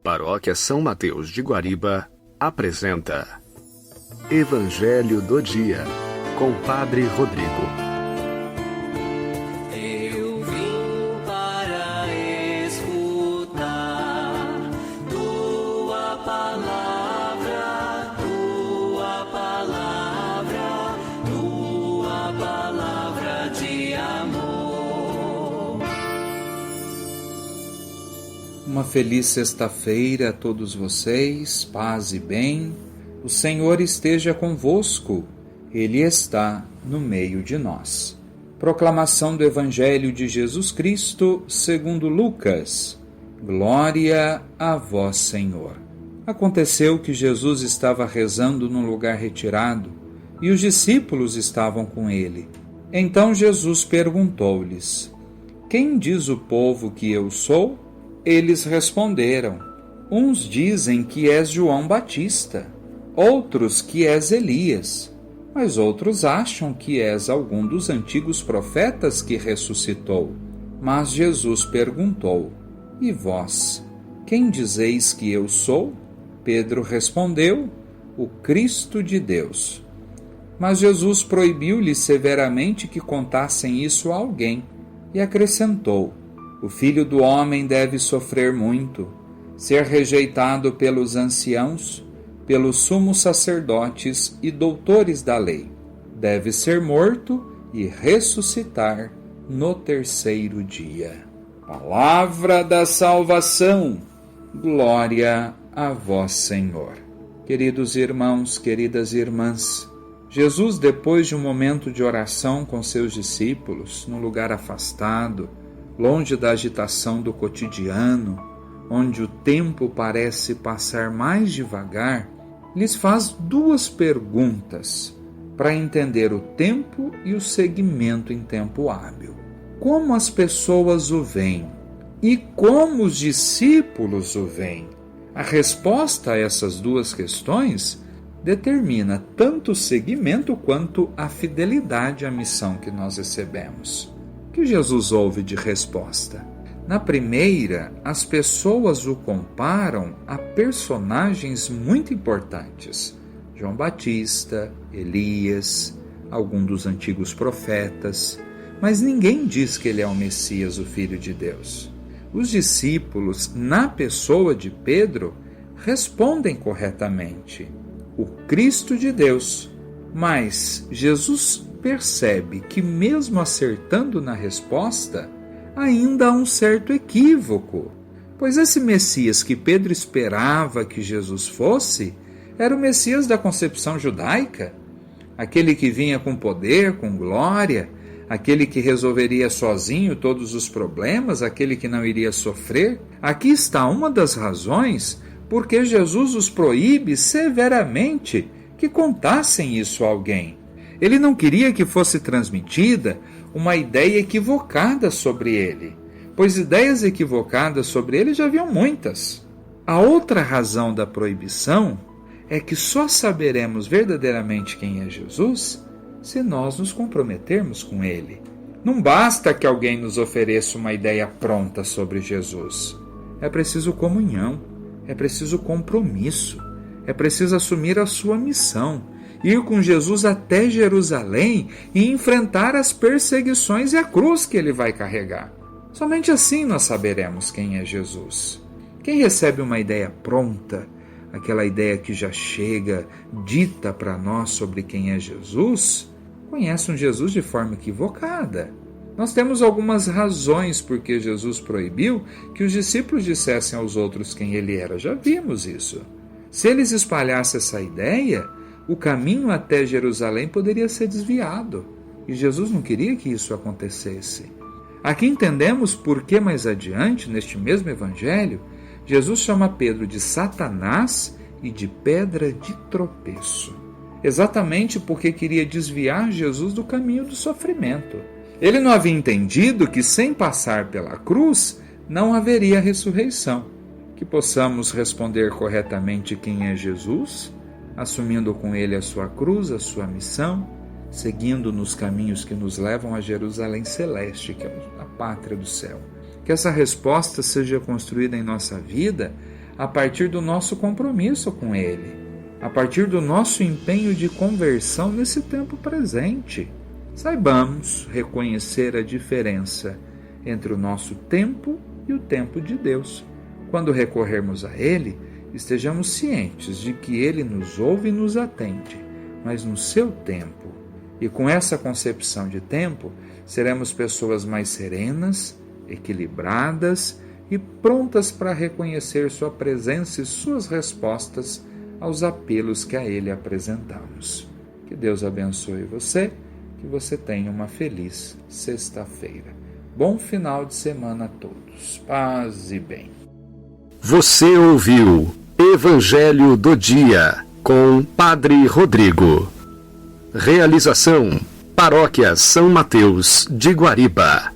Paróquia São Mateus de Guariba apresenta Evangelho do Dia, com Padre Rodrigo. Eu vim para escutar tua palavra, tua palavra, tua palavra de amor. Uma feliz sexta-feira a todos vocês, paz e bem. O Senhor esteja convosco, Ele está no meio de nós. Proclamação do Evangelho de Jesus Cristo, segundo Lucas. Glória a vós, Senhor. Aconteceu que Jesus estava rezando num lugar retirado e os discípulos estavam com ele. Então Jesus perguntou-lhes: Quem diz o povo que eu sou? Eles responderam: Uns dizem que és João Batista, outros que és Elias, mas outros acham que és algum dos antigos profetas que ressuscitou. Mas Jesus perguntou: E vós, quem dizeis que eu sou? Pedro respondeu: O Cristo de Deus. Mas Jesus proibiu-lhes severamente que contassem isso a alguém e acrescentou: O Filho do Homem deve sofrer muito, ser rejeitado pelos anciãos, pelos sumos sacerdotes e doutores da lei. Deve ser morto e ressuscitar no terceiro dia. Palavra da salvação. Glória a vós, Senhor. Queridos irmãos, queridas irmãs, Jesus, depois de um momento de oração com seus discípulos, num lugar afastado, longe da agitação do cotidiano, onde o tempo parece passar mais devagar, lhes faz duas perguntas para entender o tempo e o seguimento em tempo hábil. Como as pessoas o veem e como os discípulos o veem? A resposta a essas duas questões determina tanto o seguimento quanto a fidelidade à missão que nós recebemos. O que Jesus ouve de resposta? Na primeira, as pessoas o comparam a personagens muito importantes: João Batista, Elias, algum dos antigos profetas, mas ninguém diz que ele é o Messias, o Filho de Deus. Os discípulos, na pessoa de Pedro, respondem corretamente: o Cristo de Deus. Mas Jesus percebe que, mesmo acertando na resposta, ainda há um certo equívoco, pois esse Messias que Pedro esperava que Jesus fosse era o Messias da concepção judaica, aquele que vinha com poder, com glória, aquele que resolveria sozinho todos os problemas, aquele que não iria sofrer. Aqui está uma das razões por que Jesus os proíbe severamente que contassem isso a alguém. Ele não queria que fosse transmitida uma ideia equivocada sobre ele, pois ideias equivocadas sobre ele já haviam muitas. A outra razão da proibição é que só saberemos verdadeiramente quem é Jesus se nós nos comprometermos com ele. Não basta que alguém nos ofereça uma ideia pronta sobre Jesus. É preciso comunhão, é preciso compromisso, é preciso assumir a sua missão, ir com Jesus até Jerusalém e enfrentar as perseguições e a cruz que ele vai carregar. Somente assim nós saberemos quem é Jesus. Quem recebe uma ideia pronta, aquela ideia que já chega dita para nós sobre quem é Jesus, conhece um Jesus de forma equivocada. Nós temos algumas razões por que Jesus proibiu que os discípulos dissessem aos outros quem ele era. Já vimos isso. Se eles espalhassem essa ideia, o caminho até Jerusalém poderia ser desviado. E Jesus não queria que isso acontecesse. Aqui entendemos por que mais adiante, neste mesmo evangelho, Jesus chama Pedro de Satanás e de pedra de tropeço. Exatamente porque queria desviar Jesus do caminho do sofrimento. Ele não havia entendido que sem passar pela cruz não haveria ressurreição. Que possamos responder corretamente quem é Jesus, assumindo com ele a sua cruz, a sua missão, seguindo nos caminhos que nos levam a Jerusalém Celeste, que é a pátria do céu. Que essa resposta seja construída em nossa vida a partir do nosso compromisso com Ele, a partir do nosso empenho de conversão nesse tempo presente. Saibamos reconhecer a diferença entre o nosso tempo e o tempo de Deus. Quando recorrermos a Ele, estejamos cientes de que Ele nos ouve e nos atende, mas no seu tempo. E com essa concepção de tempo, seremos pessoas mais serenas, equilibradas e prontas para reconhecer sua presença e suas respostas aos apelos que a Ele apresentamos. Que Deus abençoe você, que você tenha uma feliz sexta-feira. Bom final de semana a todos. Paz e bem. Você ouviu Evangelho do Dia com Padre Rodrigo. Realização: Paróquia São Mateus de Guariba.